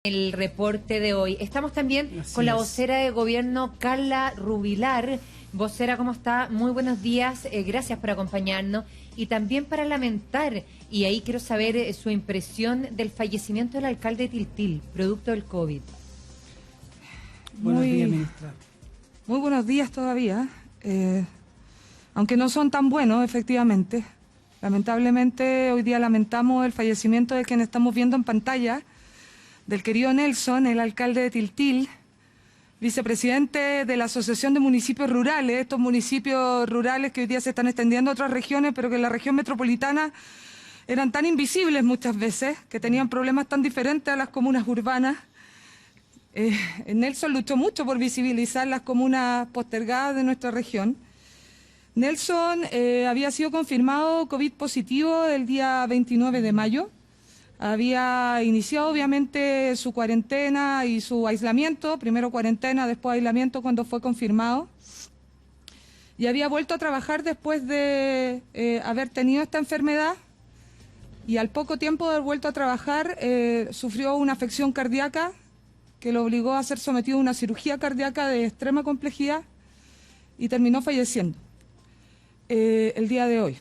El reporte de hoy. Estamos también con la vocera de gobierno, Carla Rubilar. Vocera, ¿cómo está? Muy buenos días, gracias por acompañarnos y también para lamentar, y ahí quiero saber su impresión del fallecimiento del alcalde de Tiltil, producto del COVID. Buenos días, ministra. Muy buenos días todavía, aunque no son tan buenos, efectivamente. Lamentablemente, hoy día lamentamos el fallecimiento de quien estamos viendo en pantalla, del querido Nelson, el alcalde de Tiltil, vicepresidente de la Asociación de Municipios Rurales, estos municipios rurales que hoy día se están extendiendo a otras regiones, pero que en la región metropolitana eran tan invisibles muchas veces, que tenían problemas tan diferentes a las comunas urbanas. Nelson luchó mucho por visibilizar las comunas postergadas de nuestra región. Nelson había sido confirmado COVID positivo el día 29 de mayo. Había iniciado obviamente su cuarentena y su aislamiento, primero cuarentena, después aislamiento cuando fue confirmado. Y había vuelto a trabajar después de haber tenido esta enfermedad y al poco tiempo de haber vuelto a trabajar sufrió una afección cardíaca que lo obligó a ser sometido a una cirugía cardíaca de extrema complejidad y terminó falleciendo el día de hoy.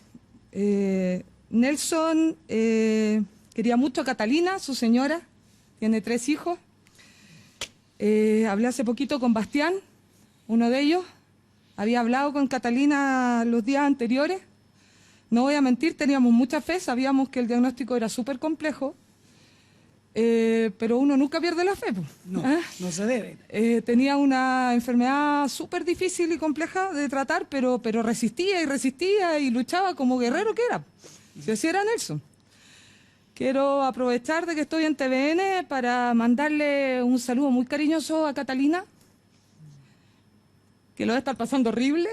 Nelson quería mucho a Catalina, su señora, tiene 3 hijos. Hablé hace poquito con Bastián, uno de ellos. Había hablado con Catalina los días anteriores. No voy a mentir, teníamos mucha fe, sabíamos que el diagnóstico era súper complejo, pero uno nunca pierde la fe. No, no se debe. Tenía una enfermedad súper difícil y compleja de tratar, pero resistía y luchaba como guerrero que era. Si así era Nelson. Quiero aprovechar de que estoy en TVN para mandarle un saludo muy cariñoso a Catalina, que lo debe estar pasando horrible.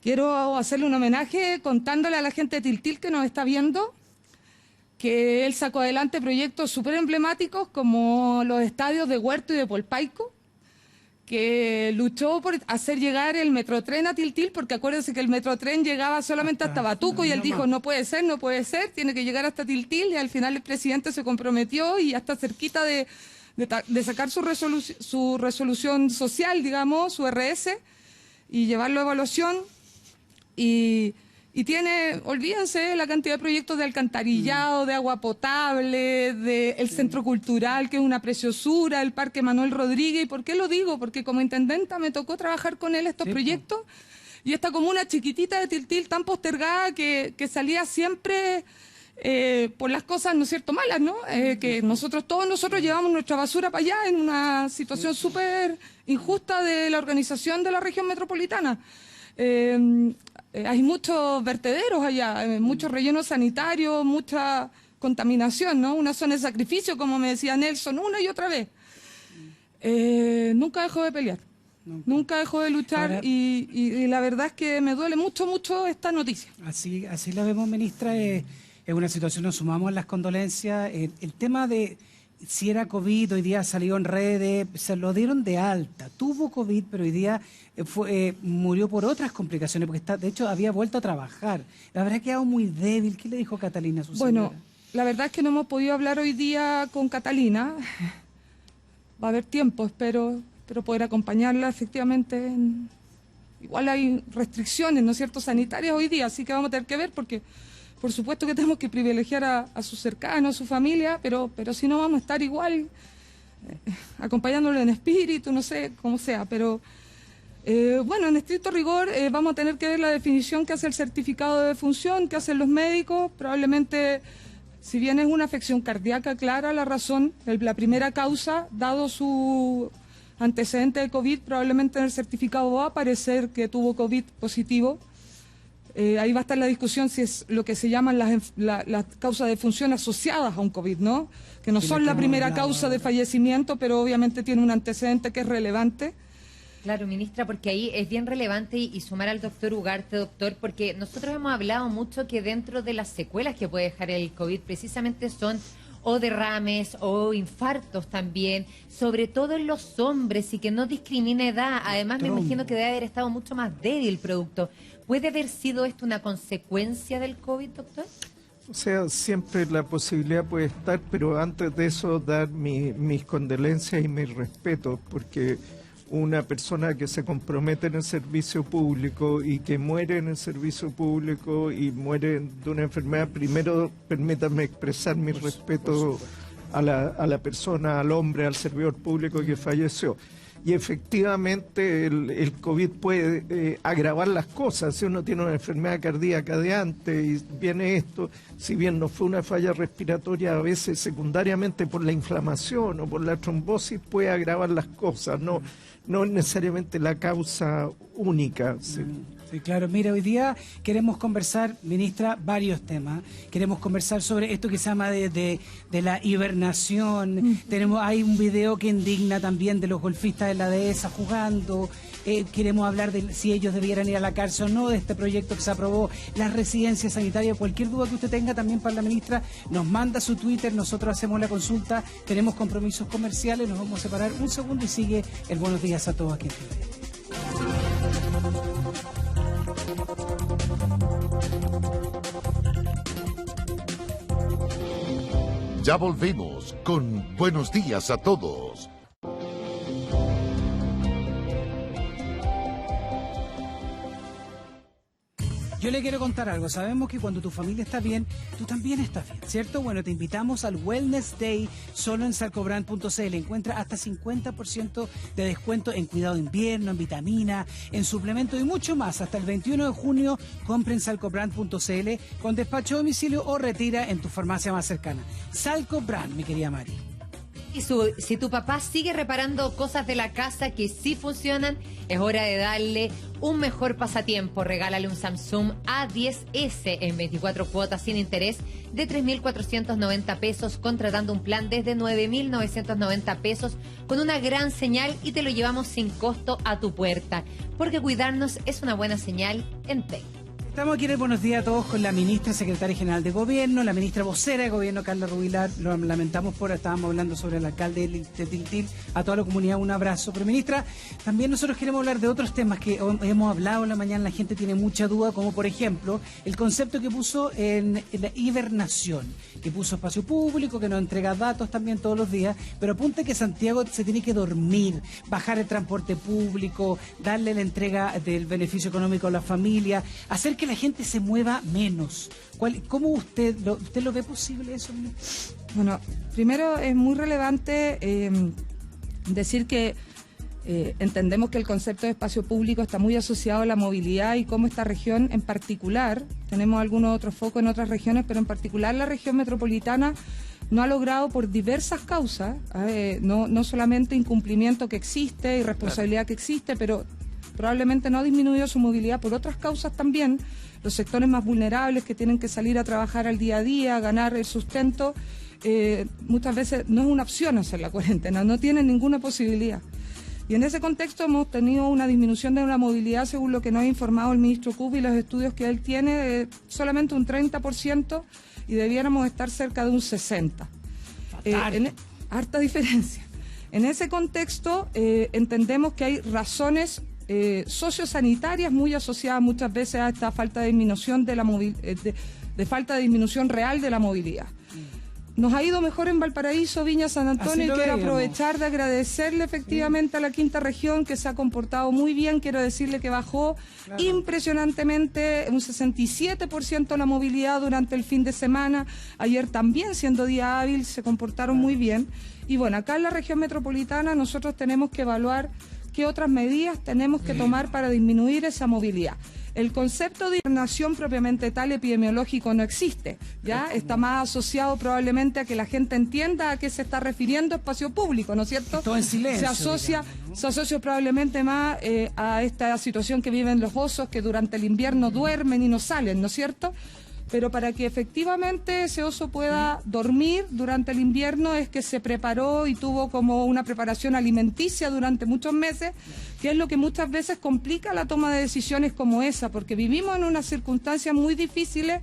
Quiero hacerle un homenaje contándole a la gente de Tiltil que nos está viendo que él sacó adelante proyectos súper emblemáticos como los estadios de Huerto y de Polpaico, que luchó por hacer llegar el metrotren a Tiltil, porque acuérdense que el metrotren llegaba solamente hasta Batuco y él dijo, no puede ser, tiene que llegar hasta Tiltil, y al final el presidente se comprometió y ya está cerquita de sacar su resolución social, digamos, su RS, y llevarlo a evaluación. Y tiene, olvídense, la cantidad de proyectos de alcantarillado, de agua potable, del centro cultural, que es una preciosura, el Parque Manuel Rodríguez. ¿Y por qué lo digo? Porque como intendenta me tocó trabajar con él estos proyectos, y esta comuna chiquitita de Tiltil, tan postergada, que salía siempre por las cosas, ¿no es cierto?, malas, ¿no? Que todos nosotros llevamos nuestra basura para allá en una situación súper injusta de la organización de la región metropolitana. Hay muchos vertederos allá, muchos rellenos sanitarios, mucha contaminación, ¿no? Una zona de sacrificio, como me decía Nelson, una y otra vez. Nunca dejó de pelear, nunca dejó de luchar. Ahora, y la verdad es que me duele mucho esta noticia. Así la vemos, ministra. Es una situación, nos sumamos a las condolencias. El tema de si era COVID, hoy día salió en redes, se lo dieron de alta, tuvo COVID, pero hoy día murió por otras complicaciones, porque de hecho había vuelto a trabajar. La verdad, ha quedado muy débil. ¿Qué le dijo Catalina a su señora? Bueno, la verdad es que no hemos podido hablar hoy día con Catalina. Va a haber tiempo, espero poder acompañarla efectivamente. Igual hay restricciones, ¿no es cierto?, sanitarias hoy día, así que vamos a tener que ver, porque por supuesto que tenemos que privilegiar a sus cercanos, a su familia, pero si no vamos a estar igual acompañándolo en espíritu, no sé cómo sea, pero bueno, en estricto rigor vamos a tener que ver la definición que hace el certificado de defunción, que hacen los médicos. Probablemente, si bien es una afección cardíaca clara la razón, la primera causa, dado su antecedente de COVID, probablemente en el certificado va a aparecer que tuvo COVID positivo. Ahí va a estar la discusión si es lo que se llaman las causas de defunción asociadas a un COVID, ¿no? Que no son la primera causa de fallecimiento, pero obviamente tiene un antecedente que es relevante. Claro, ministra, porque ahí es bien relevante y sumar al doctor Ugarte, doctor, porque nosotros hemos hablado mucho que dentro de las secuelas que puede dejar el COVID precisamente son o derrames o infartos también, sobre todo en los hombres, y que no discrimina edad. Además, me imagino que debe haber estado mucho más débil el producto. ¿Puede haber sido esto una consecuencia del COVID, doctor? O sea, siempre la posibilidad puede estar, pero antes de eso dar mis condolencias y mis respetos, porque una persona que se compromete en el servicio público y que muere en el servicio público y muere de una enfermedad, primero permítanme expresar mi respeto a la persona, al hombre, al servidor público que falleció. Y efectivamente el COVID puede agravar las cosas. Si uno tiene una enfermedad cardíaca de antes y viene esto, si bien no fue una falla respiratoria, a veces secundariamente por la inflamación o por la trombosis puede agravar las cosas, no es necesariamente la causa única. Sí. Sí, claro. Mira, hoy día queremos conversar, ministra, varios temas. Queremos conversar sobre esto que se llama de la hibernación. Hay un video que indigna también de los golfistas de la dehesa jugando. Queremos hablar de si ellos debieran ir a la cárcel o no, de este proyecto que se aprobó, las residencias sanitarias. Cualquier duda que usted tenga también para la ministra, nos manda su Twitter, nosotros hacemos la consulta. Tenemos compromisos comerciales, nos vamos a separar un segundo y sigue el buenos días a todos aquí en TV. Ya volvemos con Buenos Días a Todos. Yo le quiero contar algo. Sabemos que cuando tu familia está bien, tú también estás bien, ¿cierto? Bueno, te invitamos al Wellness Day solo en salcobrand.cl. Encuentra hasta 50% de descuento en cuidado de invierno, en vitamina, en suplemento y mucho más. Hasta el 21 de junio, compra en salcobrand.cl con despacho a domicilio o retira en tu farmacia más cercana. Salcobrand, mi querida Mari. Y si tu papá sigue reparando cosas de la casa que sí funcionan, es hora de darle un mejor pasatiempo. Regálale un Samsung A10S en 24 cuotas sin interés de 3.490 pesos, contratando un plan desde 9.990 pesos con una gran señal y te lo llevamos sin costo a tu puerta. Porque cuidarnos es una buena señal en TEC. Estamos aquí en el Buenos Días a Todos con la ministra secretaria general de Gobierno, la ministra vocera de Gobierno, Carla Rubilar. Lo lamentamos estábamos hablando sobre el alcalde de Tiltil. A toda la comunidad un abrazo. Pero ministra, también nosotros queremos hablar de otros temas que hemos hablado en la mañana, la gente tiene mucha duda, como por ejemplo el concepto que puso en la hibernación, que puso espacio público, que nos entrega datos también todos los días, pero apunta que Santiago se tiene que dormir, bajar el transporte público, darle la entrega del beneficio económico a la familia, hacer que la gente se mueva menos. ¿Cómo usted lo ve posible eso? Bueno, primero es muy relevante decir que entendemos que el concepto de espacio público está muy asociado a la movilidad y cómo esta región en particular, tenemos algunos otros focos en otras regiones, pero en particular la región metropolitana no ha logrado por diversas causas, no solamente incumplimiento que existe, irresponsabilidad que existe, pero probablemente no ha disminuido su movilidad por otras causas también. Los sectores más vulnerables que tienen que salir a trabajar al día a día, ganar el sustento, muchas veces no es una opción hacer la cuarentena, no tienen ninguna posibilidad. Y en ese contexto hemos tenido una disminución de la movilidad, según lo que nos ha informado el ministro Cub y los estudios que él tiene, solamente un 30% y debiéramos estar cerca de un 60%. Harta diferencia. En ese contexto entendemos que hay razones sociosanitarias muy asociadas muchas veces a esta falta de disminución de falta de disminución real de la movilidad. Nos ha ido mejor en Valparaíso, Viña, San Antonio, y quiero aprovechar de agradecerle efectivamente a la quinta región que se ha comportado muy bien. Quiero decirle que bajó impresionantemente un 67% la movilidad durante el fin de semana. Ayer también, siendo día hábil, se comportaron muy bien. Y bueno, acá en la región metropolitana nosotros tenemos que evaluar qué otras medidas tenemos que tomar para disminuir esa movilidad. El concepto de hibernación propiamente tal epidemiológico no existe, ¿ya? Está más asociado probablemente a que la gente entienda a qué se está refiriendo espacio público, ¿no es cierto? Todo en silencio. Se asocia probablemente más a esta situación que viven los osos que durante el invierno duermen y no salen, ¿no es cierto? Pero para que efectivamente ese oso pueda dormir durante el invierno es que se preparó y tuvo como una preparación alimenticia durante muchos meses, que es lo que muchas veces complica la toma de decisiones como esa, porque vivimos en unas circunstancias muy difíciles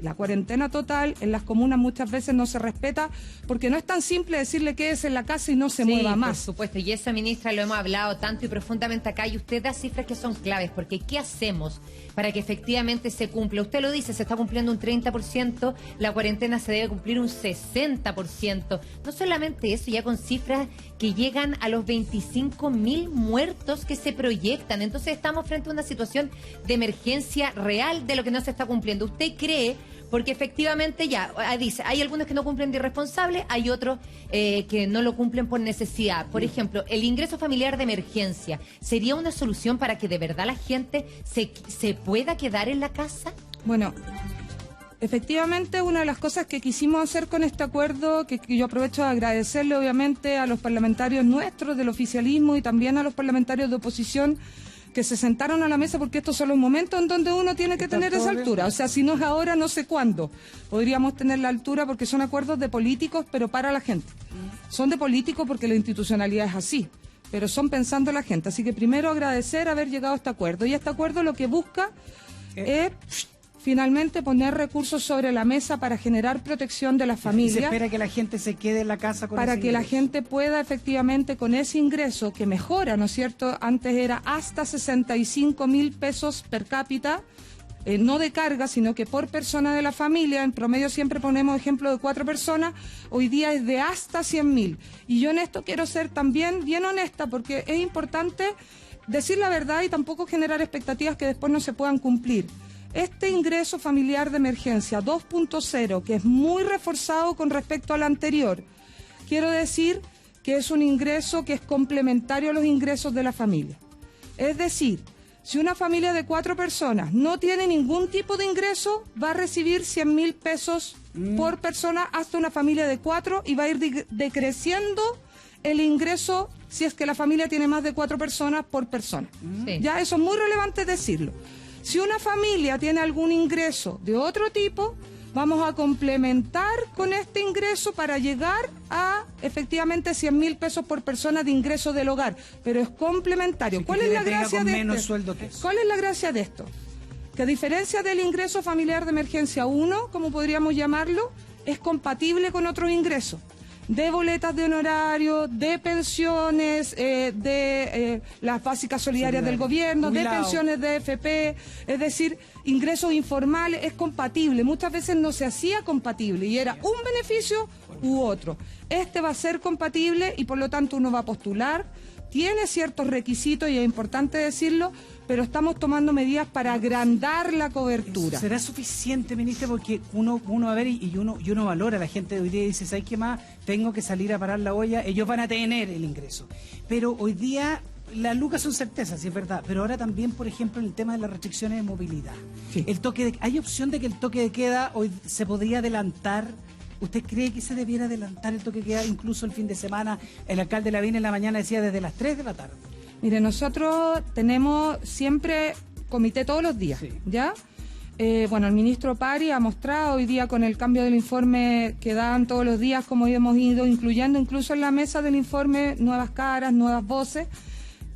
La cuarentena total en las comunas muchas veces no se respeta porque no es tan simple decirle quédese en la casa y no se mueva más. Por supuesto, y eso, ministra, lo hemos hablado tanto y profundamente acá, y usted da cifras que son claves, porque ¿qué hacemos para que efectivamente se cumpla? Usted lo dice, se está cumpliendo un 30%, la cuarentena se debe cumplir un 60%. No solamente eso, ya con cifras que llegan a los 25.000 muertos que se proyectan. Entonces estamos frente a una situación de emergencia real de lo que no se está cumpliendo. ¿Usted cree? Porque efectivamente ya, dice, hay algunos que no cumplen de irresponsables, hay otros que no lo cumplen por necesidad. Por ejemplo, el ingreso familiar de emergencia, ¿sería una solución para que de verdad la gente se pueda quedar en la casa? Bueno, efectivamente, una de las cosas que quisimos hacer con este acuerdo, que yo aprovecho de agradecerle obviamente a los parlamentarios nuestros del oficialismo y también a los parlamentarios de oposición, que se sentaron a la mesa, porque estos son los momentos en donde uno tiene que tener esa altura. O sea, si no es ahora, no sé cuándo podríamos tener la altura, porque son acuerdos de políticos, pero para la gente. Son de políticos porque la institucionalidad es así, pero son pensando en la gente. Así que primero agradecer haber llegado a este acuerdo. Y este acuerdo lo que busca es finalmente poner recursos sobre la mesa para generar protección de las familias. Se espera que la gente se quede en la casa con para ese que la ingreso. gente pueda efectivamente con ese ingreso que mejora, ¿no es cierto? Antes era hasta 65.000 pesos per cápita, no de carga, sino que por persona de la familia. En promedio siempre ponemos ejemplo de 4 personas, hoy día es de hasta 100.000. Y yo en esto quiero ser también bien honesta, porque es importante decir la verdad y tampoco generar expectativas que después no se puedan cumplir. Este ingreso familiar de emergencia 2.0, que es muy reforzado con respecto al anterior, quiero decir que es un ingreso que es complementario a los ingresos de la familia. Es decir, si una familia de 4 personas no tiene ningún tipo de ingreso, va a recibir 100.000 pesos por persona hasta una familia de 4 y va a ir decreciendo el ingreso si es que la familia tiene más de 4 personas por persona. Sí. Ya eso es muy relevante decirlo. Si una familia tiene algún ingreso de otro tipo, vamos a complementar con este ingreso para llegar a efectivamente 100.000 pesos por persona de ingreso del hogar, pero es complementario. Sí, ¿Cuál es la tenga gracia con de menos esto? sueldo que eso. ¿Cuál es la gracia de esto? Que a diferencia del ingreso familiar de emergencia 1, como podríamos llamarlo, es compatible con otros ingresos. De boletas de honorario, de pensiones, de las básicas solidarias del gobierno, Jubilado. de pensiones de FP, es decir, ingresos informales, es compatible. Muchas veces no se hacía compatible y era un beneficio u otro. Este va a ser compatible y por lo tanto uno va a postular, tiene ciertos requisitos y es importante decirlo, pero estamos tomando medidas para agrandar la cobertura. ¿Será suficiente, ministra? Porque uno va a ver y uno valora a la gente de hoy día y dice, ¿sabes qué más? Tengo que salir a parar la olla, ellos van a tener el ingreso. Pero hoy día las lucas son certezas, sí es verdad, pero ahora también, por ejemplo, en el tema de las restricciones de movilidad. Sí. ¿Hay opción de que el toque de queda hoy se podría adelantar? ¿Usted cree que se debiera adelantar el toque de queda incluso el fin de semana? El alcalde Lavín en la mañana decía desde las 3 de la tarde. Mire, nosotros tenemos siempre comité todos los días, Sí. ¿ya? Bueno, el ministro Pari ha mostrado hoy día con el cambio del informe que dan todos los días, como hemos ido incluyendo incluso en la mesa del informe nuevas caras, nuevas voces.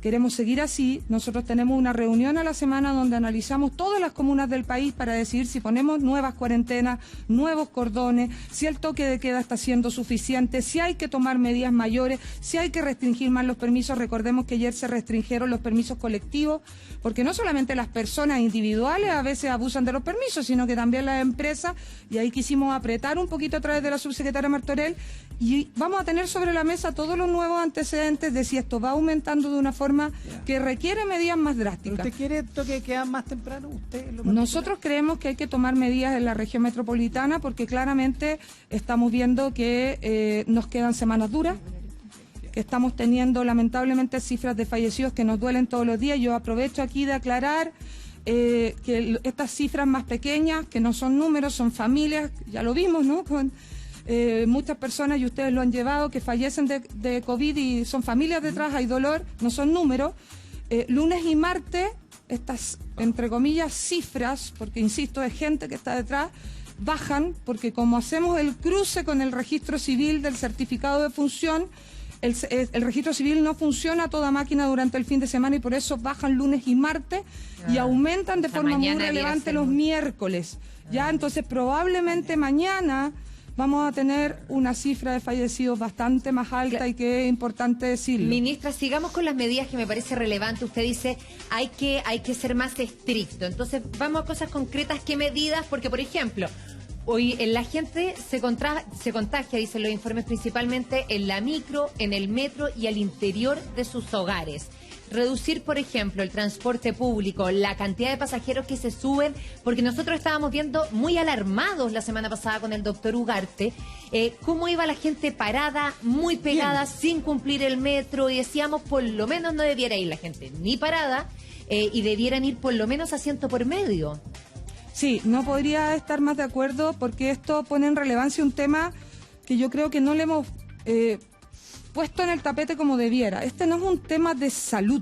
Queremos seguir así. Nosotros tenemos una reunión a la semana donde analizamos todas las comunas del país para decidir si ponemos nuevas cuarentenas, nuevos cordones, si el toque de queda está siendo suficiente, si hay que tomar medidas mayores, si hay que restringir más los permisos. Recordemos que ayer se restringieron los permisos colectivos, porque no solamente las personas individuales a veces abusan de los permisos, sino que también las empresas, y ahí quisimos apretar un poquito a través de la subsecretaria Martorell, y vamos a tener sobre la mesa todos los nuevos antecedentes de si esto va aumentando de una forma que requiere medidas más drásticas. ¿Usted quiere toque de queda más temprano? ¿Usted en lo particular? Nosotros creemos que hay que tomar medidas en la región metropolitana porque claramente estamos viendo que nos quedan semanas duras, que estamos teniendo lamentablemente cifras de fallecidos que nos duelen todos los días. Yo aprovecho aquí de aclarar que estas cifras más pequeñas, que no son números, son familias, ya lo vimos, ¿no? Con muchas personas, y ustedes lo han llevado, que fallecen de COVID y son familias detrás, hay dolor, no son números. Lunes y martes, estas, entre comillas, cifras, porque insisto, es gente que está detrás, bajan, porque como hacemos el cruce con el registro civil del certificado de función, el registro civil no funciona a toda máquina durante el fin de semana y por eso bajan lunes y martes y aumentan de forma muy relevante los miércoles. Ya, entonces probablemente mañana vamos a tener una cifra de fallecidos bastante más alta y que es importante decirlo. Ministra, sigamos con las medidas que me parece relevante. Usted dice hay que ser más estricto. Entonces vamos a cosas concretas. ¿Qué medidas? Porque, por ejemplo, hoy la gente se contagia, dicen los informes, principalmente en la micro, en el metro y al interior de sus hogares. Reducir, por ejemplo, el transporte público, la cantidad de pasajeros que se suben, porque nosotros estábamos viendo muy alarmados la semana pasada con el doctor Ugarte, cómo iba la gente parada, muy pegada, sin cumplir el metro, y decíamos, por lo menos no debiera ir la gente ni parada, y debieran ir por lo menos asiento por medio. Sí, no podría estar más de acuerdo porque esto pone en relevancia un tema que yo creo que no le hemos puesto en el tapete como debiera. Este no es un tema de salud.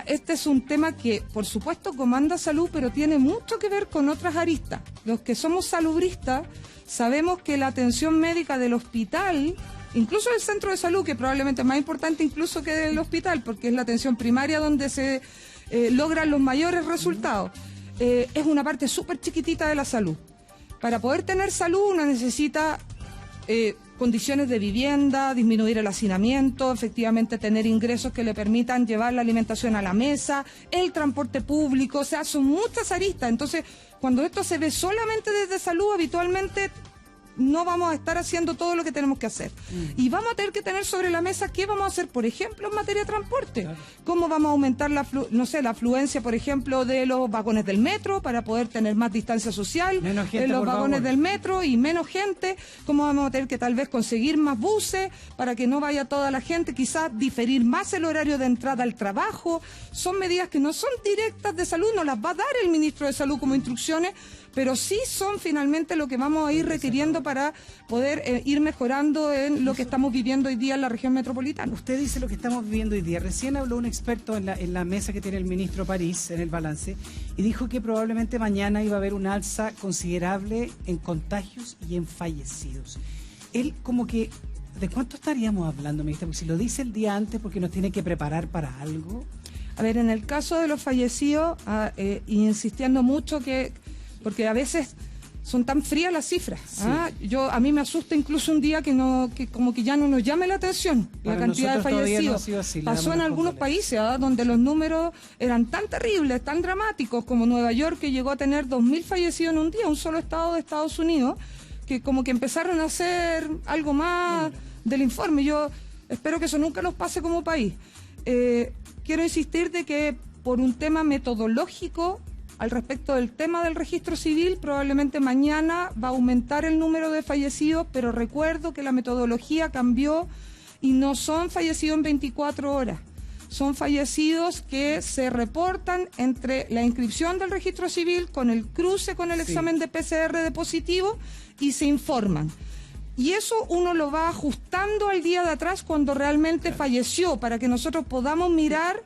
Este es un tema que, por supuesto, comanda salud, pero tiene mucho que ver con otras aristas. Los que somos salubristas sabemos que la atención médica del hospital, incluso del centro de salud, que probablemente es más importante incluso que del hospital, porque es la atención primaria donde se logran los mayores resultados, es una parte súper chiquitita de la salud. Para poder tener salud uno necesita condiciones de vivienda, disminuir el hacinamiento, efectivamente tener ingresos que le permitan llevar la alimentación a la mesa, el transporte público, o sea, son muchas aristas. Entonces, cuando esto se ve solamente desde salud, habitualmente no vamos a estar haciendo todo lo que tenemos que hacer. Y vamos a tener que tener sobre la mesa qué vamos a hacer, por ejemplo, en materia de transporte. Claro. Cómo vamos a aumentar la afluencia, por ejemplo, de los vagones del metro para poder tener más distancia social en los vagones del metro y menos gente. Cómo vamos a tener que tal vez conseguir más buses para que no vaya toda la gente, quizás diferir más el horario de entrada al trabajo. Son medidas que no son directas de salud, no las va a dar el ministro de Salud como instrucciones, pero sí son finalmente lo que vamos a ir requiriendo para poder ir mejorando en lo que estamos viviendo hoy día en la región metropolitana. Usted dice lo que estamos viviendo hoy día. Recién habló un experto en la mesa que tiene el ministro París, en el balance, y dijo que probablemente mañana iba a haber una alza considerable en contagios y en fallecidos. Él como que, ¿de cuánto estaríamos hablando, ministra? Porque si lo dice el día antes, porque nos tiene que preparar para algo. A ver, en el caso de los fallecidos, insistiendo mucho porque a veces son tan frías las cifras. Sí. A mí me asusta incluso un día que como que ya no nos llame la atención la cantidad de fallecidos. No así, pasó en algunos países donde los números eran tan terribles, tan dramáticos, como Nueva York, que llegó a tener 2.000 fallecidos en un día, un solo estado de Estados Unidos, que como que empezaron a hacer algo más del informe. Yo espero que eso nunca nos pase como país. Quiero insistir de que por un tema metodológico, al respecto del tema del registro civil, probablemente mañana va a aumentar el número de fallecidos, pero recuerdo que la metodología cambió y no son fallecidos en 24 horas. Son fallecidos que se reportan entre la inscripción del registro civil con el cruce con el examen de PCR de positivo y se informan. Y eso uno lo va ajustando al día de atrás cuando realmente falleció, para que nosotros podamos mirar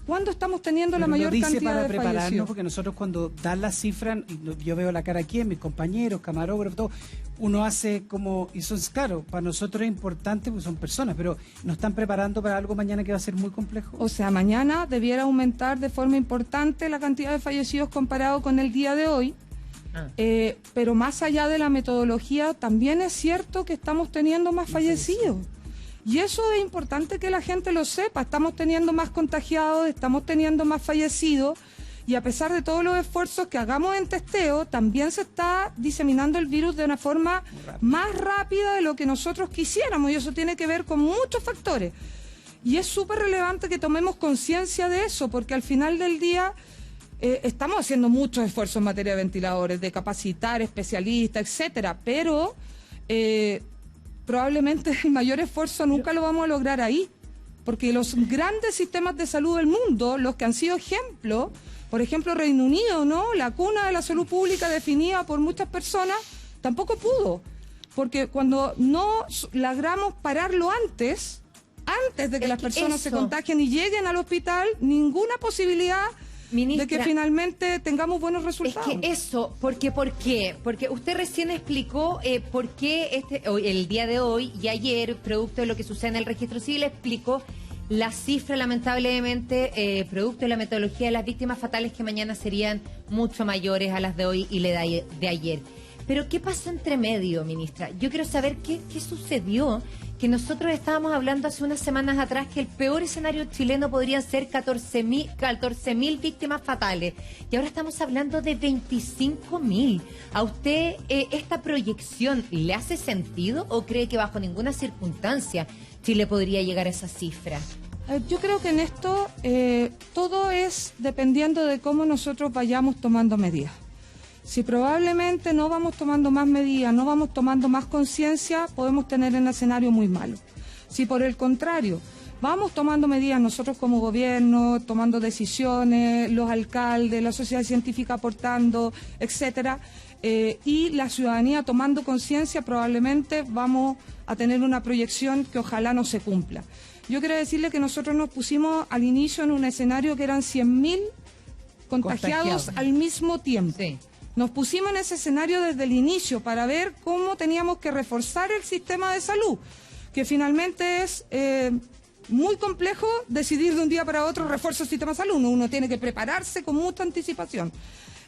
¿cuándo estamos teniendo la mayor cantidad de fallecidos? Porque nosotros cuando dan las cifras, yo veo la cara aquí en mis compañeros, camarógrafos, todo, uno hace como, y eso es claro, para nosotros es importante porque son personas, pero nos están preparando para algo mañana que va a ser muy complejo. O sea, mañana debiera aumentar de forma importante la cantidad de fallecidos comparado con el día de hoy. Pero más allá de la metodología, también es cierto que estamos teniendo más fallecidos. Y eso es importante que la gente lo sepa. Estamos teniendo más contagiados, estamos teniendo más fallecidos, y a pesar de todos los esfuerzos que hagamos en testeo, también se está diseminando el virus de una forma más rápida de lo que nosotros quisiéramos, y eso tiene que ver con muchos factores. Y es súper relevante que tomemos conciencia de eso, porque al final del día estamos haciendo muchos esfuerzos en materia de ventiladores, de capacitar especialistas, etcétera, pero probablemente el mayor esfuerzo nunca lo vamos a lograr ahí, porque los grandes sistemas de salud del mundo, los que han sido ejemplos, por ejemplo Reino Unido, ¿no? La cuna de la salud pública definida por muchas personas, tampoco pudo, porque cuando no logramos pararlo antes de que las personas se contagien y lleguen al hospital, ninguna posibilidad Ministra, de que finalmente tengamos buenos resultados. Es que eso, ¿por qué? Porque usted recién explicó por qué el día de hoy y ayer, producto de lo que sucede en el registro civil, explicó la cifra, lamentablemente, producto de la metodología de las víctimas fatales, que mañana serían mucho mayores a las de hoy y de ayer. Pero ¿qué pasó entre medio, ministra? Yo quiero saber qué sucedió, que nosotros estábamos hablando hace unas semanas atrás que el peor escenario chileno podrían ser 14.000 víctimas fatales. Y ahora estamos hablando de 25.000. ¿A usted esta proyección le hace sentido o cree que bajo ninguna circunstancia Chile podría llegar a esa cifra? Yo creo que en esto todo es dependiendo de cómo nosotros vayamos tomando medidas. Si probablemente no vamos tomando más medidas, no vamos tomando más conciencia, podemos tener un escenario muy malo. Si por el contrario vamos tomando medidas nosotros como gobierno, tomando decisiones, los alcaldes, la sociedad científica aportando, etcétera, y la ciudadanía tomando conciencia, probablemente vamos a tener una proyección que ojalá no se cumpla. Yo quiero decirle que nosotros nos pusimos al inicio en un escenario que eran 100.000 contagiados al mismo tiempo. Sí. Nos pusimos en ese escenario desde el inicio para ver cómo teníamos que reforzar el sistema de salud, que finalmente es muy complejo decidir de un día para otro refuerzo del sistema de salud. Uno tiene que prepararse con mucha anticipación.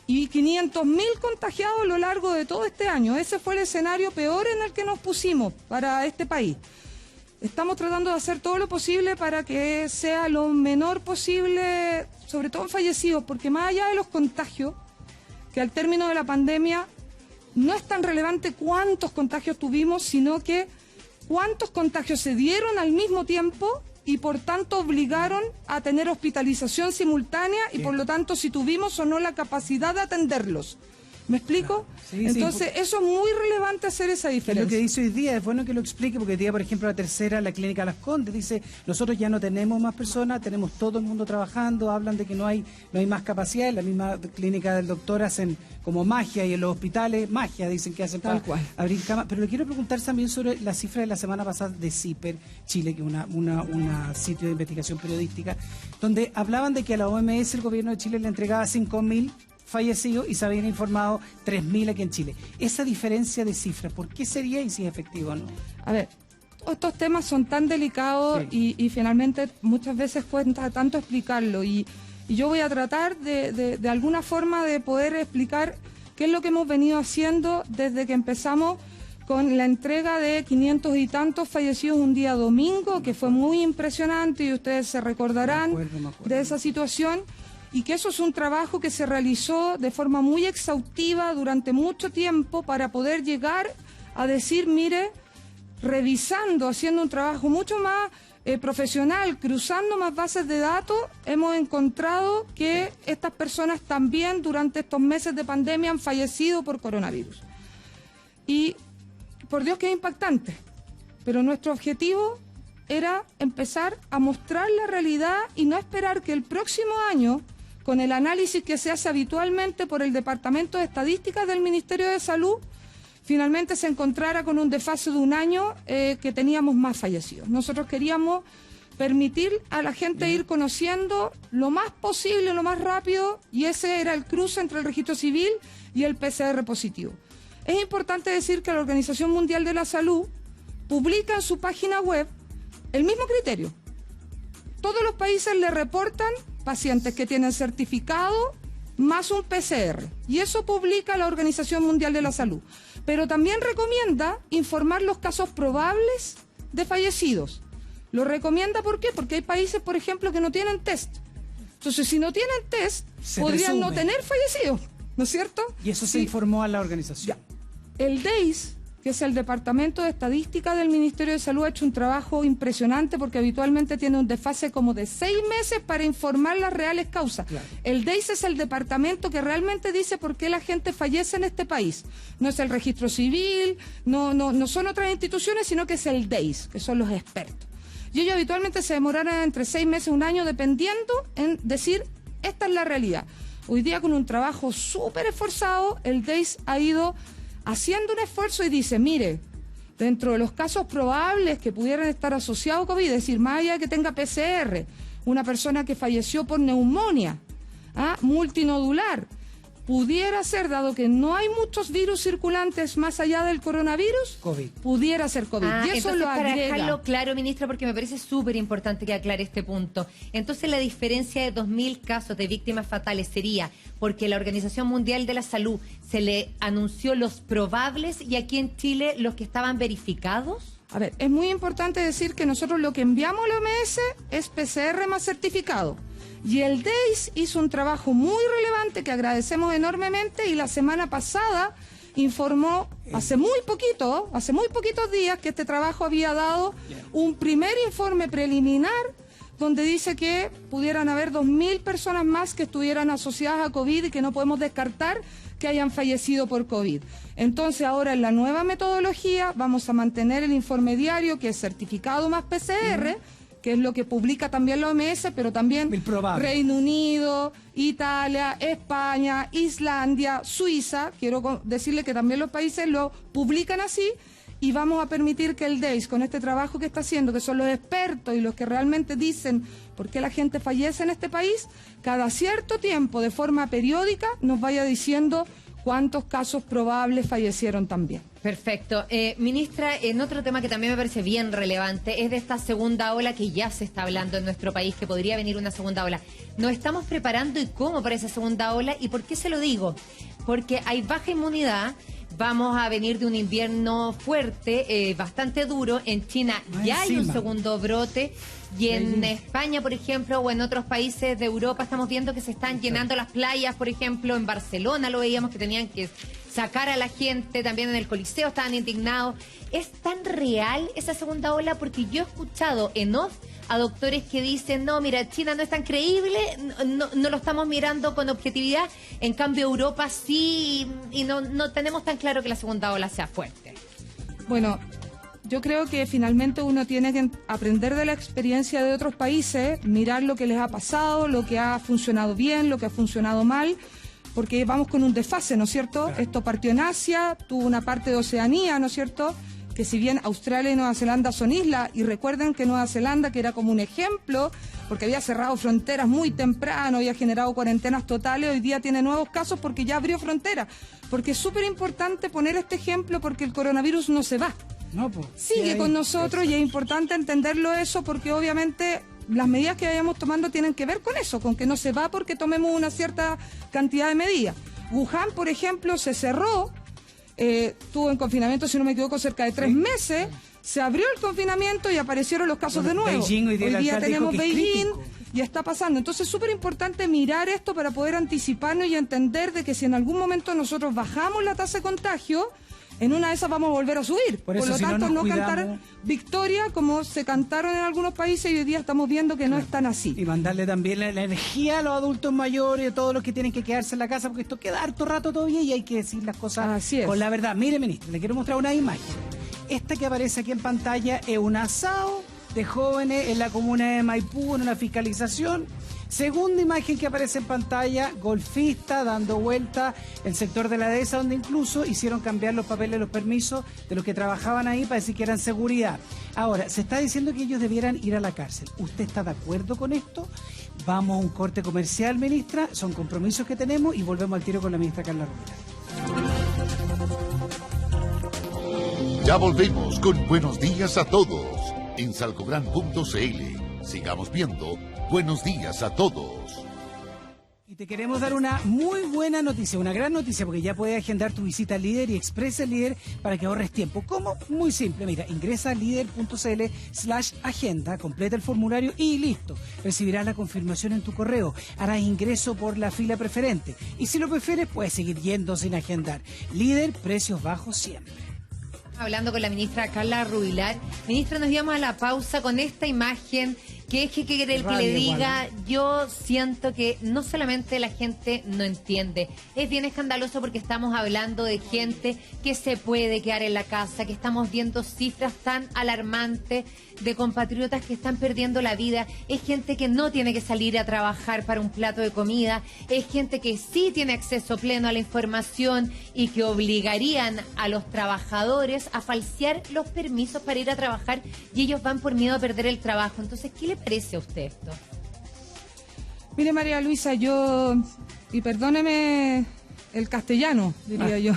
Y 500.000 contagiados a lo largo de todo este año. Ese fue el escenario peor en el que nos pusimos para este país. Estamos tratando de hacer todo lo posible para que sea lo menor posible, sobre todo en fallecidos, porque más allá de los contagios, que al término de la pandemia no es tan relevante cuántos contagios tuvimos, sino que cuántos contagios se dieron al mismo tiempo y por tanto obligaron a tener hospitalización simultánea y por lo tanto si tuvimos o no la capacidad de atenderlos. ¿Me explico? Claro. Sí, entonces, eso es muy relevante hacer esa diferencia. Lo que dice hoy día, es bueno que lo explique, porque hoy día, por ejemplo, la tercera, la clínica Las Condes, dice, nosotros ya no tenemos más personas, tenemos todo el mundo trabajando, hablan de que no hay más capacidad, en la misma clínica del doctor hacen como magia y en los hospitales, magia, dicen que hacen para abrir camas. Pero le quiero preguntar también sobre la cifra de la semana pasada de CIPER Chile, que es una sitio de investigación periodística, donde hablaban de que a la OMS el gobierno de Chile le entregaba 5.000 fallecidos y se habían informado 3.000 aquí en Chile. Esa diferencia de cifras, ¿por qué sería y si es efectivo o no? A ver, estos temas son tan delicados y finalmente muchas veces cuesta tanto explicarlo y yo voy a tratar de alguna forma de poder explicar qué es lo que hemos venido haciendo desde que empezamos con la entrega de 500 y tantos fallecidos un día domingo, que fue muy impresionante y ustedes se recordarán me acuerdo. de esa situación. Y que eso es un trabajo que se realizó de forma muy exhaustiva durante mucho tiempo para poder llegar a decir, mire, revisando, haciendo un trabajo mucho más profesional, cruzando más bases de datos, hemos encontrado que estas personas también durante estos meses de pandemia han fallecido por coronavirus. Y por Dios que es impactante, pero nuestro objetivo era empezar a mostrar la realidad y no esperar que el próximo año, con el análisis que se hace habitualmente por el Departamento de Estadísticas del Ministerio de Salud, finalmente se encontrara con un desfase de un año que teníamos más fallecidos. Nosotros queríamos permitir a la gente ir conociendo lo más posible, lo más rápido, y ese era el cruce entre el registro civil y el PCR positivo. Es importante decir que la Organización Mundial de la Salud publica en su página web el mismo criterio. Todos los países le reportan pacientes que tienen certificado más un PCR. Y eso publica la Organización Mundial de la Salud. Pero también recomienda informar los casos probables de fallecidos. Lo recomienda, ¿por qué? Porque hay países, por ejemplo, que no tienen test. Entonces, si no tienen test, podrían no tener fallecidos, ¿no es cierto? Y eso se informó a la organización. El DEIS, que es el Departamento de Estadística del Ministerio de Salud, ha hecho un trabajo impresionante porque habitualmente tiene un desfase como de 6 meses para informar las reales causas. Claro. El DEIS es el departamento que realmente dice por qué la gente fallece en este país. No es el registro civil, no son otras instituciones, sino que es el DEIS, que son los expertos. Y ellos habitualmente se demoraron entre 6 meses y un año, dependiendo en decir, esta es la realidad. Hoy día, con un trabajo súper esforzado, el DEIS ha ido haciendo un esfuerzo y dice, mire, dentro de los casos probables que pudieran estar asociados a COVID, es decir, más allá de que tenga PCR, una persona que falleció por neumonía, multinodular. Pudiera ser, dado que no hay muchos virus circulantes más allá del coronavirus, COVID. Pudiera ser COVID. Y eso entonces, lo para agrega. dejarlo claro, ministra, porque me parece súper importante que aclare este punto. Entonces, la diferencia de 2.000 casos de víctimas fatales sería porque la Organización Mundial de la Salud se le anunció los probables y aquí en Chile los que estaban verificados. A ver, es muy importante decir que nosotros lo que enviamos a la OMS es PCR más certificado. Y el DEIS hizo un trabajo muy relevante que agradecemos enormemente y la semana pasada informó, hace muy poquitos días, que este trabajo había dado un primer informe preliminar donde dice que pudieran haber 2.000 personas más que estuvieran asociadas a COVID y que no podemos descartar que hayan fallecido por COVID. Entonces ahora en la nueva metodología vamos a mantener el informe diario que es certificado más PCR, que es lo que publica también la OMS, pero también Reino Unido, Italia, España, Islandia, Suiza. Quiero decirle que también los países lo publican así y vamos a permitir que el DEIS, con este trabajo que está haciendo, que son los expertos y los que realmente dicen por qué la gente fallece en este país, cada cierto tiempo, de forma periódica, nos vaya diciendo cuántos casos probables fallecieron también. Perfecto. Ministra, en otro tema que también me parece bien relevante es de esta segunda ola que ya se está hablando en nuestro país, que podría venir una segunda ola. ¿Nos estamos preparando y cómo para esa segunda ola? ¿Y por qué se lo digo? Porque hay baja inmunidad, vamos a venir de un invierno fuerte, bastante duro. En China ya hay un segundo brote y en España, por ejemplo, o en otros países de Europa estamos viendo que se están llenando las playas, por ejemplo, en Barcelona lo veíamos que tenían que sacar a la gente, también en el Coliseo estaban indignados. ¿Es tan real esa segunda ola? Porque yo he escuchado en off a doctores que dicen, no, mira, China no es tan creíble, no lo estamos mirando con objetividad, en cambio Europa sí, y no tenemos tan claro que la segunda ola sea fuerte. Bueno, yo creo que finalmente uno tiene que aprender de la experiencia de otros países, mirar lo que les ha pasado, lo que ha funcionado bien, lo que ha funcionado mal, porque vamos con un desfase, ¿no es cierto? Claro. Esto partió en Asia, tuvo una parte de Oceanía, ¿no es cierto?, que si bien Australia y Nueva Zelanda son islas, y recuerden que Nueva Zelanda, que era como un ejemplo, porque había cerrado fronteras muy temprano, había generado cuarentenas totales, hoy día tiene nuevos casos porque ya abrió fronteras. Porque es súper importante poner este ejemplo porque el coronavirus no se va. No, pues, sigue con nosotros y es importante entenderlo eso porque obviamente las medidas que vayamos tomando tienen que ver con eso, con que no se va porque tomemos una cierta cantidad de medidas. Wuhan, por ejemplo, se cerró, estuvo en confinamiento, si no me equivoco, cerca de 3 meses, se abrió el confinamiento y aparecieron los casos de nuevo. Beijing, hoy día tenemos Beijing y está pasando. Entonces es súper importante mirar esto para poder anticiparnos y entender de que si en algún momento nosotros bajamos la tasa de contagio, en una de esas vamos a volver a subir. Por lo tanto, no cantar victoria como se cantaron en algunos países y hoy día estamos viendo que no es tan así. Y mandarle también la energía a los adultos mayores, a todos los que tienen que quedarse en la casa, porque esto queda harto rato todavía y hay que decir las cosas con la verdad. Mire, ministro, le quiero mostrar una imagen. Esta que aparece aquí en pantalla es un asado de jóvenes en la comuna de Maipú, en una fiscalización. Segunda imagen que aparece en pantalla, golfista dando vuelta el sector de la dehesa, donde incluso hicieron cambiar los papeles, los permisos de los que trabajaban ahí para decir que eran seguridad. Ahora, se está diciendo que ellos debieran ir a la cárcel. ¿Usted está de acuerdo con esto? Vamos a un corte comercial, ministra, son compromisos que tenemos y volvemos al tiro con la ministra Carla Rubilar. Ya volvemos con Buenos Días a Todos en salcogran.cl. Sigamos viendo Buenos Días a Todos. Y te queremos dar una muy buena noticia, una gran noticia, porque ya puedes agendar tu visita al Líder y expresa el Líder para que ahorres tiempo. ¿Cómo? Muy simple, mira, ingresa a líder.cl/agenda, completa el formulario y listo. Recibirás la confirmación en tu correo, harás ingreso por la fila preferente. Y si lo prefieres, puedes seguir yendo sin agendar. Líder, precios bajos siempre. Hablando con la ministra Carla Rubilar. Ministra, nos íbamos a la pausa con esta imagen que es que quiere el que le diga, yo siento que no solamente la gente no entiende, es bien escandaloso porque estamos hablando de gente que se puede quedar en la casa, que estamos viendo cifras tan alarmantes de compatriotas que están perdiendo la vida, es gente que no tiene que salir a trabajar para un plato de comida, es gente que sí tiene acceso pleno a la información y que obligarían a los trabajadores a falsear los permisos para ir a trabajar y ellos van por miedo a perder el trabajo. Entonces, ¿qué le parece a usted esto? Mire, María Luisa, yo, y perdóneme el castellano, diría yo,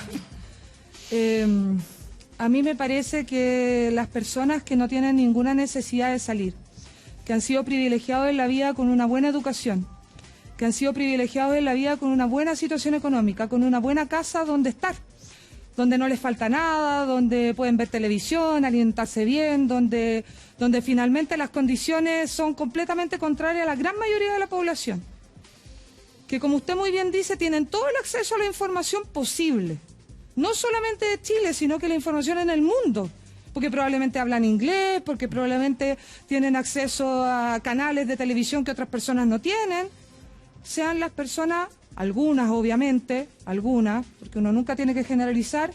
a mí me parece que las personas que no tienen ninguna necesidad de salir, que han sido privilegiados en la vida con una buena educación, que han sido privilegiados en la vida con una buena situación económica, con una buena casa donde estar, donde no les falta nada, donde pueden ver televisión, alimentarse bien, donde finalmente las condiciones son completamente contrarias a la gran mayoría de la población, que como usted muy bien dice, tienen todo el acceso a la información posible, no solamente de Chile, sino que la información en el mundo, porque probablemente hablan inglés, porque probablemente tienen acceso a canales de televisión que otras personas no tienen, sean las personas, algunas obviamente, algunas, porque uno nunca tiene que generalizar,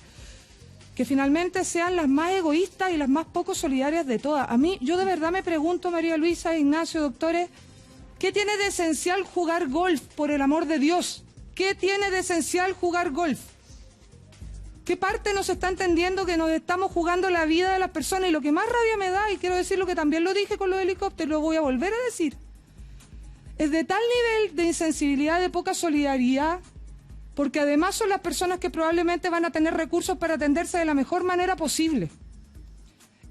que finalmente sean las más egoístas y las más poco solidarias de todas. A mí, yo de verdad me pregunto, María Luisa, Ignacio, doctores, ¿qué tiene de esencial jugar golf, por el amor de Dios? ¿Qué tiene de esencial jugar golf? ¿Qué parte nos está entendiendo que nos estamos jugando la vida de las personas? Y lo que más rabia me da, y quiero decir lo que también lo dije con los helicópteros, lo voy a volver a decir, es de tal nivel de insensibilidad, de poca solidaridad, porque además son las personas que probablemente van a tener recursos para atenderse de la mejor manera posible.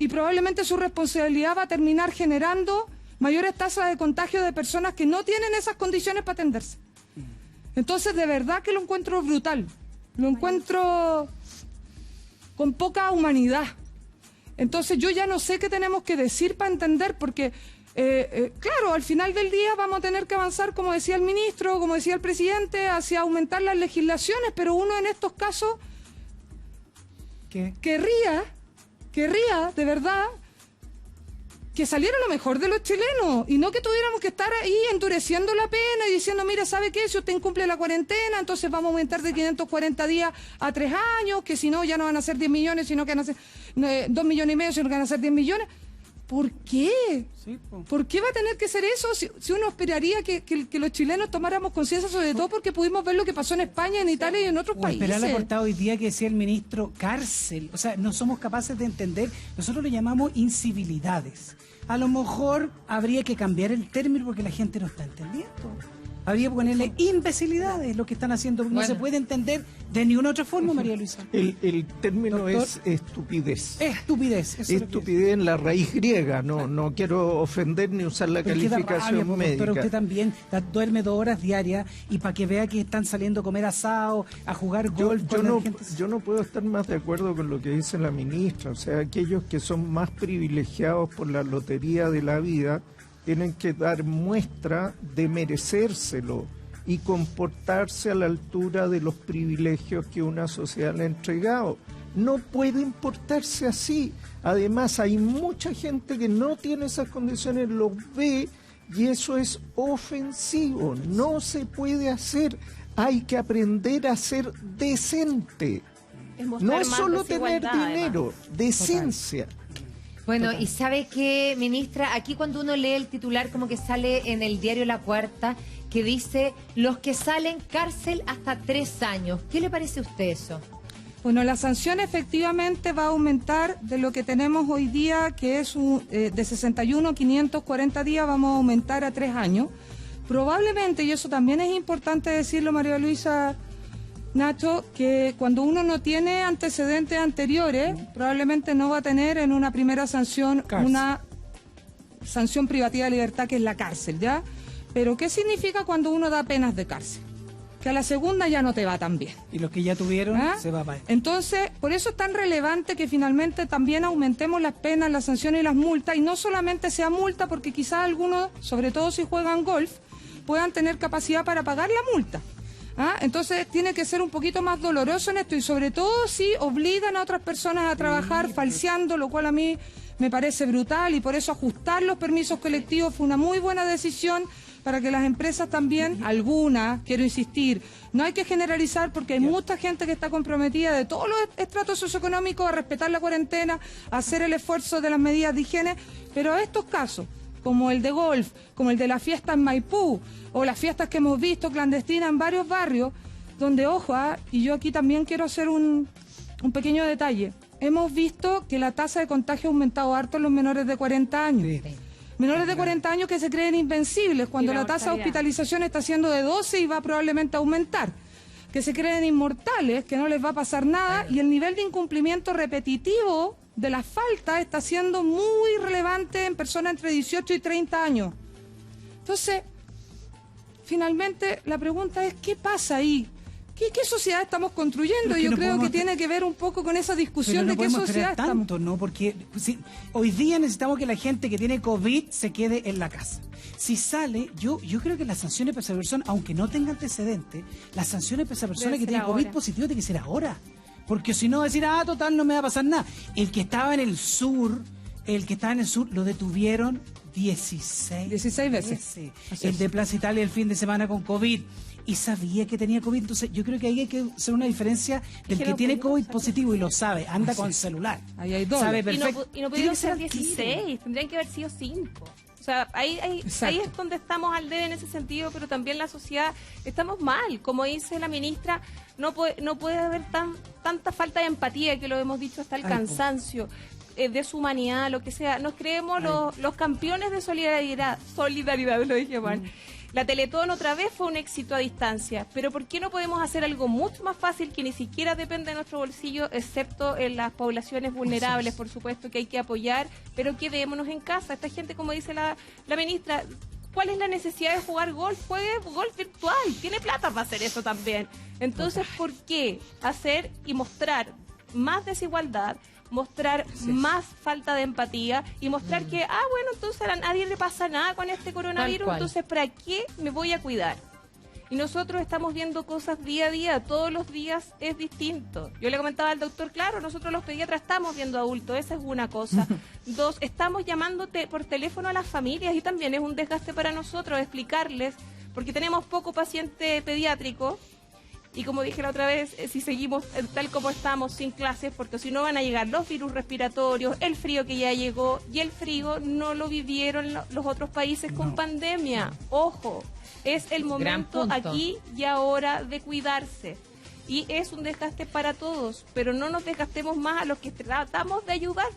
Y probablemente su responsabilidad va a terminar generando mayores tasas de contagio de personas que no tienen esas condiciones para atenderse. Entonces, de verdad que lo encuentro brutal. Lo encuentro con poca humanidad. Entonces yo ya no sé qué tenemos que decir para entender, porque, claro, al final del día vamos a tener que avanzar, como decía el ministro, como decía el presidente, hacia aumentar las legislaciones, pero uno en estos casos querría, de verdad, que saliera lo mejor de los chilenos y no que tuviéramos que estar ahí endureciendo la pena y diciendo, mira, ¿sabe qué? Si usted incumple la cuarentena, entonces vamos a aumentar de 540 días a 3 años, que si no ya no van a ser 10 millones, sino que van a ser 2,5 millones, sino que van a ser 10 millones. ¿Por qué? Sí, ¿por qué va a tener que ser eso? Si uno esperaría que los chilenos tomáramos conciencia, sobre todo porque pudimos ver lo que pasó en España, en Italia y en otros países. Esperar la portada hoy día que decía el ministro, cárcel. O sea, no somos capaces de entender. Nosotros le llamamos incivilidades. A lo mejor habría que cambiar el término porque la gente no está entendiendo. Habría que ponerle imbecilidades, lo que están haciendo. No se puede entender de ninguna otra forma, María Luisa. El término, doctor, es estupidez. Estupidez. Estupidez en la raíz griega. No quiero ofender ni usar la calificación médica. Pero usted también duerme 2 horas diarias y para que vea que están saliendo a comer asado, a jugar golf. Yo no puedo estar más de acuerdo con lo que dice la ministra. O sea, aquellos que son más privilegiados por la lotería de la vida tienen que dar muestra de merecérselo y comportarse a la altura de los privilegios que una sociedad le ha entregado. No pueden portarse así. Además, hay mucha gente que no tiene esas condiciones, los ve, y eso es ofensivo. No se puede hacer. Hay que aprender a ser decente. No es solo tener dinero, decencia. Bueno, y ¿sabe qué, ministra? Aquí cuando uno lee el titular, como que sale en el diario La Cuarta, que dice, los que salen cárcel hasta 3 años. ¿Qué le parece a usted eso? Bueno, la sanción efectivamente va a aumentar de lo que tenemos hoy día, que es de 61 a 540 días, vamos a aumentar a 3 años. Probablemente, y eso también es importante decirlo, María Luisa, Nacho, que cuando uno no tiene antecedentes anteriores, probablemente no va a tener en una primera sanción una sanción privativa de libertad, que es la cárcel, ¿ya? Pero ¿qué significa cuando uno da penas de cárcel? Que a la segunda ya no te va tan bien. Y los que ya tuvieron, se va para. Entonces, por eso es tan relevante que finalmente también aumentemos las penas, las sanciones y las multas, y no solamente sea multa, porque quizás algunos, sobre todo si juegan golf, puedan tener capacidad para pagar la multa. Entonces tiene que ser un poquito más doloroso en esto, y sobre todo si obligan a otras personas a trabajar falseando, lo cual a mí me parece brutal, y por eso ajustar los permisos colectivos fue una muy buena decisión para que las empresas también, algunas, quiero insistir, no hay que generalizar porque hay mucha gente que está comprometida de todos los estratos socioeconómicos a respetar la cuarentena, a hacer el esfuerzo de las medidas de higiene, pero estos casos, como el de golf, como el de la fiesta en Maipú, o las fiestas que hemos visto clandestinas en varios barrios, donde, ojo, y yo aquí también quiero hacer un pequeño detalle, hemos visto que la tasa de contagio ha aumentado harto en los menores de 40 años. Sí. Menores de 40 años que se creen invencibles cuando la tasa de hospitalización está siendo de 12 y va probablemente a aumentar. Que se creen inmortales, que no les va a pasar nada, y el nivel de incumplimiento repetitivo de las faltas está siendo muy relevante en personas entre 18 y 30 años. Entonces, finalmente, la pregunta es, ¿qué pasa ahí? ¿Qué sociedad estamos construyendo? Yo creo que tiene que ver un poco con esa discusión de qué sociedad estamos. ¿No? Porque hoy día necesitamos que la gente que tiene COVID se quede en la casa. Si sale, yo creo que las sanciones para esa persona, aunque no tenga antecedentes, las sanciones para esa persona que tiene COVID positivo tiene que ser ahora. Porque si no, decir, total, no me va a pasar nada. El que estaba en el sur, lo detuvieron 16 veces. El de Plaza Italia el fin de semana con COVID. Y sabía que tenía COVID. Entonces, yo creo que ahí hay que hacer una diferencia del que tiene COVID positivo y lo sabe, anda con celular. Ahí hay dos. Sabe perfecto. Y no pudieron ser 16, tendrían que haber sido 5. O sea, ahí es donde estamos al debe en ese sentido, pero también la sociedad estamos mal. Como dice la ministra, no puede haber tanta falta de empatía, que lo hemos dicho hasta el cansancio, de su humanidad, lo que sea. Nos creemos los campeones de solidaridad, lo dije mal. La Teletón otra vez fue un éxito a distancia, pero ¿por qué no podemos hacer algo mucho más fácil que ni siquiera depende de nuestro bolsillo, excepto en las poblaciones vulnerables, por supuesto, que hay que apoyar, pero quedémonos en casa? Esta gente, como dice la ministra, ¿cuál es la necesidad de jugar golf? Juegue golf virtual, tiene plata para hacer eso también. Entonces, ¿por qué hacer y mostrar más desigualdad, mostrar más falta de empatía y mostrar que, bueno, entonces a nadie le pasa nada con este coronavirus, entonces ¿para qué me voy a cuidar? Y nosotros estamos viendo cosas día a día, todos los días es distinto. Yo le comentaba al doctor, claro, nosotros los pediatras estamos viendo adultos, esa es una cosa. 2, estamos llamándote por teléfono a las familias y también es un desgaste para nosotros explicarles, porque tenemos poco paciente pediátrico. Y como dije la otra vez, si seguimos tal como estamos, sin clases, porque si no van a llegar los virus respiratorios, el frío que ya llegó, y el frío no lo vivieron los otros países con pandemia. Ojo, es el momento aquí y ahora de cuidarse. Y es un desgaste para todos, pero no nos desgastemos más a los que tratamos de ayudar.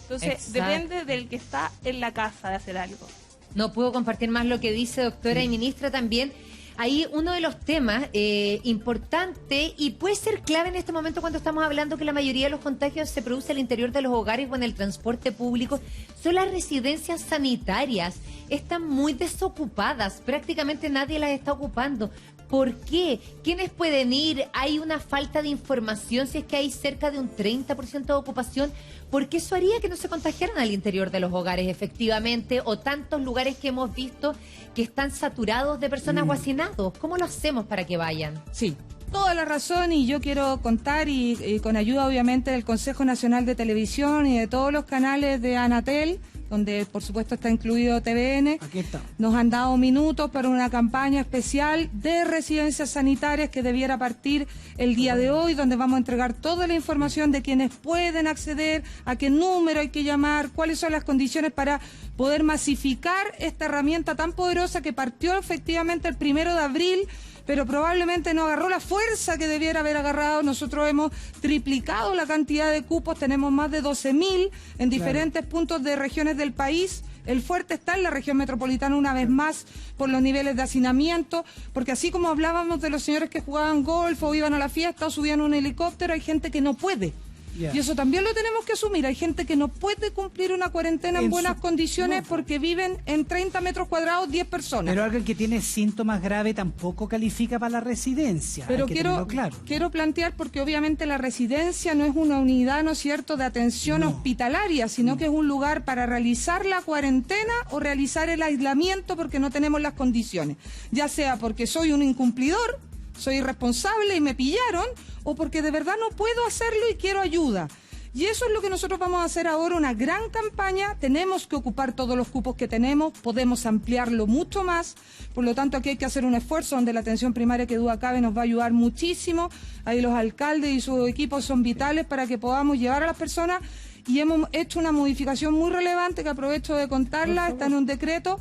Entonces, depende del que está en la casa de hacer algo. No puedo compartir más lo que dice, doctora y ministra, también. Ahí uno de los temas importante y puede ser clave en este momento cuando estamos hablando que la mayoría de los contagios se produce al interior de los hogares o en el transporte público, son las residencias sanitarias. Están muy desocupadas, prácticamente nadie las está ocupando. ¿Por qué? ¿Quiénes pueden ir? Hay una falta de información, si es que hay cerca de un 30% de ocupación, porque eso haría que no se contagiaran al interior de los hogares, efectivamente, o tantos lugares que hemos visto que están saturados de personas o hacinados. ¿Cómo lo hacemos para que vayan? Sí, toda la razón, y yo quiero contar, y con ayuda obviamente del Consejo Nacional de Televisión y de todos los canales de Anatel, donde por supuesto está incluido TVN. Aquí está. Nos han dado minutos para una campaña especial de residencias sanitarias que debiera partir el día de hoy, donde vamos a entregar toda la información de quienes pueden acceder, a qué número hay que llamar, cuáles son las condiciones para poder masificar esta herramienta tan poderosa que partió efectivamente el 1 de abril, pero probablemente no agarró la fuerza que debiera haber agarrado. Nosotros hemos triplicado la cantidad de cupos, tenemos más de 12.000 en diferentes puntos de regiones del país. El fuerte está en la región metropolitana una vez más por los niveles de hacinamiento, porque así como hablábamos de los señores que jugaban golf o iban a la fiesta o subían a un helicóptero, hay gente que no puede. Y eso también lo tenemos que asumir. Hay gente que no puede cumplir una cuarentena en buenas condiciones porque viven en 30 metros cuadrados 10 personas. Pero alguien que tiene síntomas graves tampoco califica para la residencia. Pero quiero plantear, porque obviamente la residencia no es una unidad, ¿no es cierto?, de atención hospitalaria, sino que es un lugar para realizar la cuarentena o realizar el aislamiento porque no tenemos las condiciones. Ya sea porque soy un incumplidor, soy irresponsable y me pillaron, o porque de verdad no puedo hacerlo y quiero ayuda. Y eso es lo que nosotros vamos a hacer ahora, una gran campaña. Tenemos que ocupar todos los cupos que tenemos, podemos ampliarlo mucho más. Por lo tanto, aquí hay que hacer un esfuerzo donde la atención primaria, que duda cabe, nos va a ayudar muchísimo. Ahí los alcaldes y sus equipos son vitales para que podamos llevar a las personas. Y hemos hecho una modificación muy relevante que aprovecho de contarla, está en un decreto,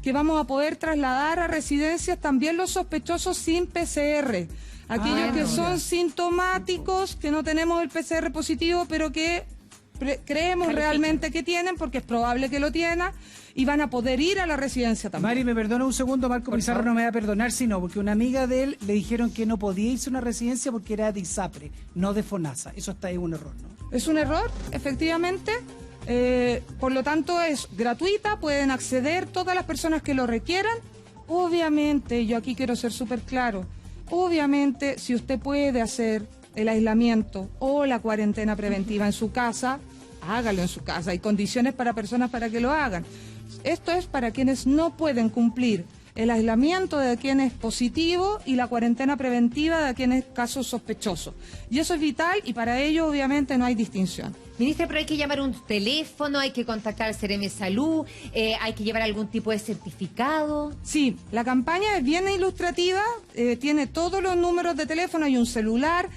que vamos a poder trasladar a residencias también los sospechosos sin PCR. Aquellos que son sintomáticos, que no tenemos el PCR positivo, pero que creemos realmente que tienen, porque es probable que lo tengan, y van a poder ir a la residencia también. Mari, me perdona un segundo, Marco Pizarro no me va a perdonar, sino porque una amiga de él le dijeron que no podía irse a una residencia porque era de ISAPRE, no de FONASA. Eso está ahí un error, ¿no? Es un error, efectivamente. Por lo tanto, es gratuita, pueden acceder todas las personas que lo requieran. Obviamente, yo aquí quiero ser súper claro, obviamente, si usted puede hacer el aislamiento o la cuarentena preventiva en su casa, hágalo en su casa. Hay condiciones para personas para que lo hagan. Esto es para quienes no pueden cumplir el aislamiento de quien es positivo y la cuarentena preventiva de quien es caso sospechoso. Y eso es vital y para ello obviamente no hay distinción. Ministra, pero hay que llamar un teléfono, hay que contactar al CEREMI Salud, hay que llevar algún tipo de certificado. Sí, la campaña es bien ilustrativa, tiene todos los números de teléfono y un celular.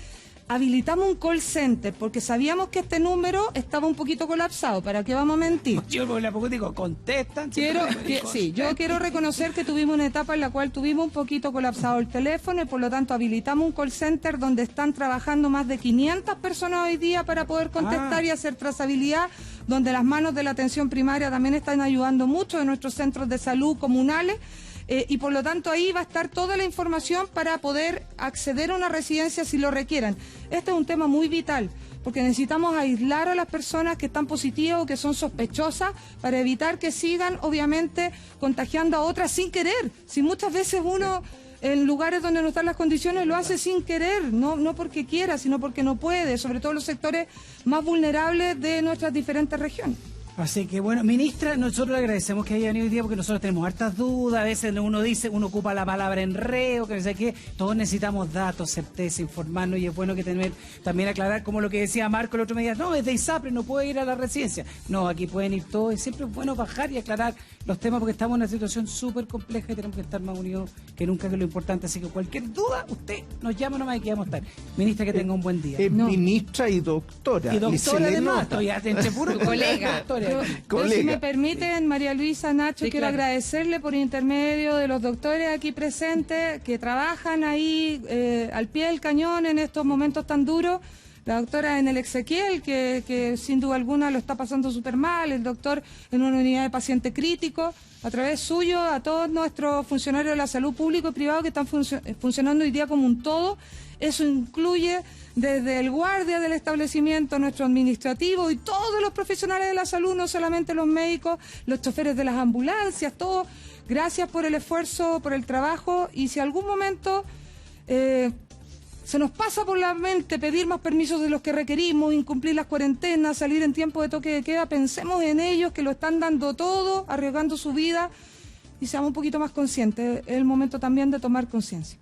Habilitamos un call center porque sabíamos que este número estaba un poquito colapsado. ¿Para qué vamos a mentir? Yo por la poco digo, contestan. Yo quiero reconocer que tuvimos una etapa en la cual tuvimos un poquito colapsado el teléfono y por lo tanto habilitamos un call center donde están trabajando más de 500 personas hoy día para poder contestar y hacer trazabilidad, donde las manos de la atención primaria también están ayudando mucho de nuestros centros de salud comunales. Y por lo tanto ahí va a estar toda la información para poder acceder a una residencia si lo requieran. Este es un tema muy vital, porque necesitamos aislar a las personas que están positivas o que son sospechosas para evitar que sigan, obviamente, contagiando a otras sin querer. Si muchas veces uno, en lugares donde no están las condiciones, lo hace sin querer, no porque quiera, sino porque no puede, sobre todo en los sectores más vulnerables de nuestras diferentes regiones. Así que bueno, ministra, nosotros le agradecemos que haya venido hoy día porque nosotros tenemos hartas dudas, a veces uno ocupa la palabra enreo, que no sé qué, todos necesitamos datos, certeza, informarnos y es bueno que también aclarar como lo que decía Marco el otro día, no, es de ISAPRE, no puede ir a la residencia. No, aquí pueden ir todos y siempre es bueno bajar y aclarar los temas porque estamos en una situación súper compleja y tenemos que estar más unidos que nunca, que es lo importante. Así que cualquier duda, usted nos llama nomás y aquí vamos a estar. Ministra, que tenga un buen día. Ministra y doctora. Y doctora además, Tu colega. Yo, si me permiten, María Luisa, Nacho, quiero agradecerle por intermedio de los doctores aquí presentes que trabajan ahí al pie del cañón en estos momentos tan duros. La doctora Enel Ezequiel, que sin duda alguna lo está pasando súper mal, el doctor en una unidad de paciente crítico, a través suyo, a todos nuestros funcionarios de la salud público y privado que están funcionando hoy día como un todo. Eso incluye desde el guardia del establecimiento, nuestro administrativo y todos los profesionales de la salud, no solamente los médicos, los choferes de las ambulancias, todos. Gracias por el esfuerzo, por el trabajo y si algún momento se nos pasa por la mente pedir más permisos de los que requerimos, incumplir las cuarentenas, salir en tiempo de toque de queda, pensemos en ellos que lo están dando todo, arriesgando su vida y seamos un poquito más conscientes. Es el momento también de tomar conciencia.